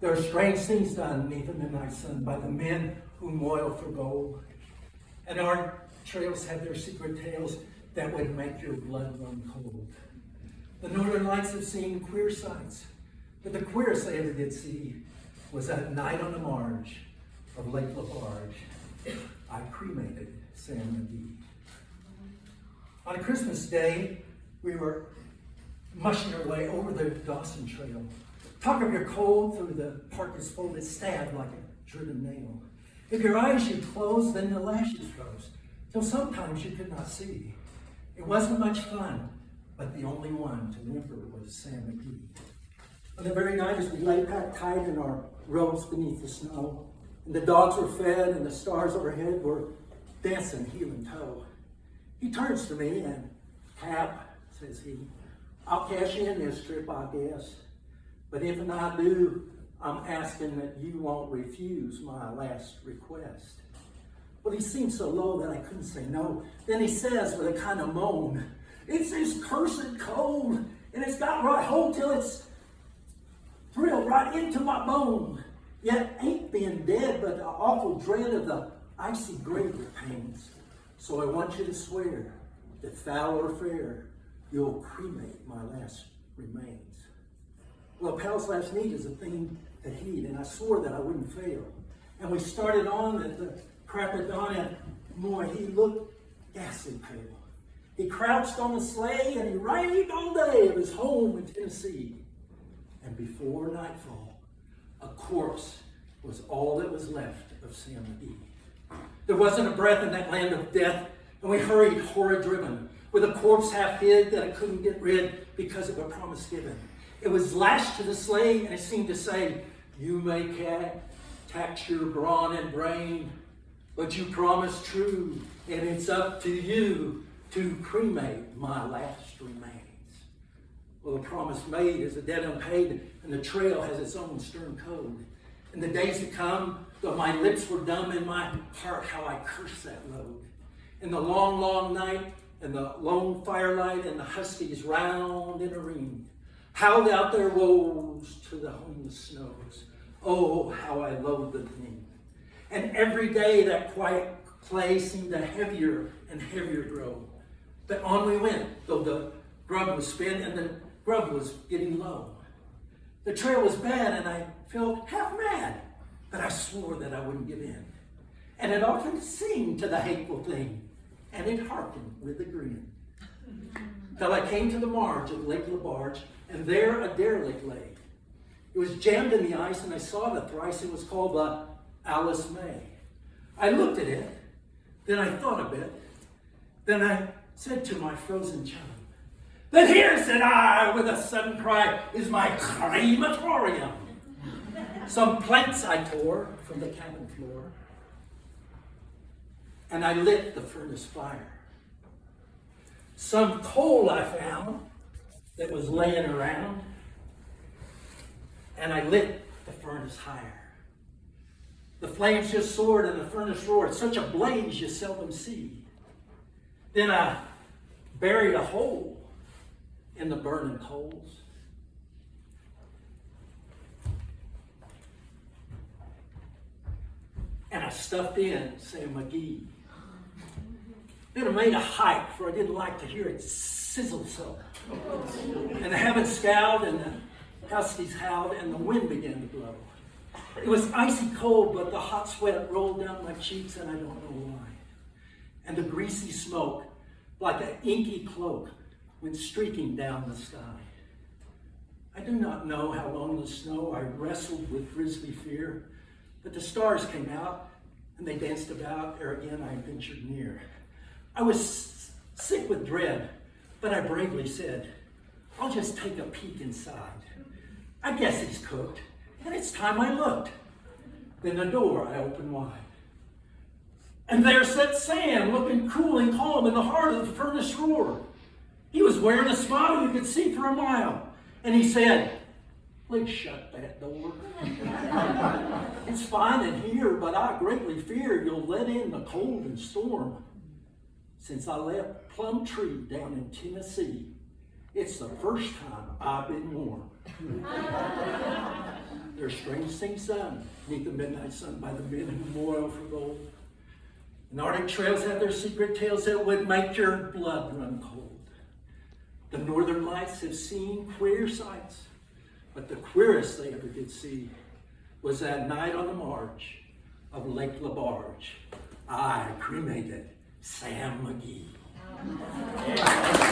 There are strange things done beneath the midnight sun by the men who moil for gold. And our trails have their secret tales that would make your blood run cold. The northern lights have seen queer sights, but the queerest they ever did see was that night on the marge of Lake LaBarge. I cremated Sam McGee. On Christmas Day, we were mushing our way over the Dawson Trail. Talk of your cold through the parka's folded stab like a driven nail. If your eyes you closed, then the lashes rose, till sometimes you could not see. It wasn't much fun, but the only one to whimper was Sam McGee. On the very night as we lay packed tight in our robes beneath the snow, and the dogs were fed and the stars overhead were dancing heel and toe, he turns to me and, "Cap," says he, "I'll cash in this trip, I guess. But if I do, I'm asking that you won't refuse my last request." Well, he seemed so low that I couldn't say no. Then he says with a kind of moan, "It's this cursed cold, and it's got right hold till it's thrilled right into my bone. Yet ain't being dead, but the awful dread of the icy grave that pains. So I want you to swear that foul or fair, you'll cremate my last remains." Well, Pal's last need is a thing to heed, and I swore that I wouldn't fail. And we started on at the crack of dawn, and boy, he looked ghastly pale. He crouched on the sleigh, and he raved all day of his home in Tennessee. And before nightfall, a corpse was all that was left of Sam McGee. There wasn't a breath in that land of death, and we hurried horror driven, with a corpse half hid that I couldn't get rid because of a promise given. It was lashed to the sleigh, and it seemed to say, "You may tax your brawn and brain, but you promised true, and it's up to you to cremate my last remains." Well, the promise made is a debt unpaid, and the trail has its own stern code. In the days to come, though my lips were dumb in my heart, how I cursed that road. In the long, long night, and the lone firelight, and the huskies round in a ring, howled out their woes to the homeless snows. Oh, how I loathed the thing. And every day that quiet clay seemed to heavier and heavier grow. But on we went, though the grub was spent and the grub was getting low. The trail was bad, and I felt half mad, but I swore that I wouldn't give in. And it often seemed to the hateful thing, and it hearkened with a grin. Till I came to the marge of Lake LaBarge, and there a derelict lay. It was jammed in the ice, and I saw it thrice. It was called the Alice May. I looked at it, then I thought a bit, then I said to my frozen chum, "Then here," said I, with a sudden cry, "is my crematorium." Some planks I tore from the cabin floor, and I lit the furnace fire. Some coal I found that was laying around, and I lit the furnace higher. The flames just soared and the furnace roared, such a blaze you seldom see. Then I buried a hole in the burning coals. And I stuffed in Sam McGee. Then I made a hike, for I didn't like to hear it sizzle so. And the heavens scowled, and the huskies howled, and the wind began to blow. It was icy cold, but the hot sweat rolled down my cheeks, and I don't know why. And the greasy smoke, like an inky cloak, went streaking down the sky. I do not know how long in the snow I wrestled with grisly fear, but the stars came out, and they danced about ere again I ventured near. I was sick with dread, but I bravely said, "I'll just take a peek inside. I guess he's cooked, and it's time I looked." Then the door I opened wide. And there sat Sam, looking cool and calm in the heart of the furnace roar. He was wearing a smile you could see for a mile. And he said, "Please shut that door. It's fine in here, but I greatly fear you'll let in the cold and storm. Since I left Plumtree down in Tennessee, it's the first time I've been warm." There's There's strange things done beneath the midnight sun by the men who moil for gold. And Arctic trails have their secret tales that would make your blood run cold. The northern lights have seen queer sights, but the queerest they ever did see was that night on the marge of Lake LaBarge. I cremated Sam McGee.